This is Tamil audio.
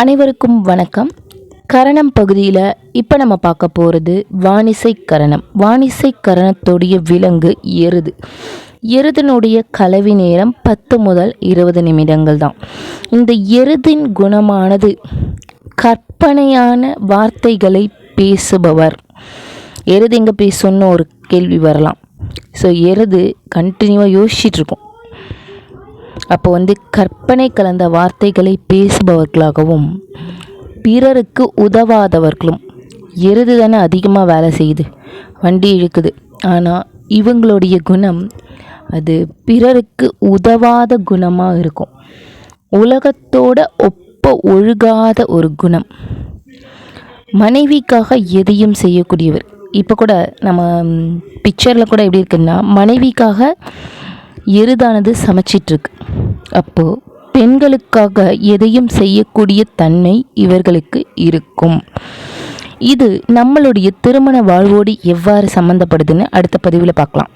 அனைவருக்கும் வணக்கம். கரணம் பகுதியில் இப்போ நம்ம பார்க்க போகிறது வாணிசை கரணம். வாணிசை கரணத்துடைய விலங்கு எருது. எருதினுடைய கலவி நேரம் 10 முதல் 20 நிமிடங்கள் தான். இந்த எருதின் குணமானது கற்பனையான வார்த்தைகளை பேசுபவர். எருது எங்கே பேசணும்னு ஒரு கேள்வி வரலாம். ஸோ எருது கண்டினியூவாக யோசிச்சுட்டு இருக்கும். அப்போ கற்பனை கலந்த வார்த்தைகளை பேசுபவர்களாகவும் பிறருக்கு உதவாதவர்களும். எருது தானே அதிகமாக வேலை செய்யுது, வண்டி இழுக்குது. ஆனால் இவங்களுடைய குணம் அது பிறருக்கு உதவாத குணமாக இருக்கும். உலகத்தோட ஒப்ப ஒழுகாத ஒரு குணம். மனைவிக்காக எதையும் செய்யக்கூடியவர். இப்போ கூட நம்ம பிக்சரில் கூட எப்படி இருக்குன்னா, மனைவிக்காக எருதானது சமைச்சிட்ருக்கு. அப்போது பெண்களுக்காக எதையும் செய்யக்கூடிய தன்மை இவர்களுக்கு இருக்கும். இது நம்மளுடைய திருமண வாழ்வோடு எவ்வாறு சம்மந்தப்படுதுன்னு அடுத்த பதிவில் பார்க்கலாம்.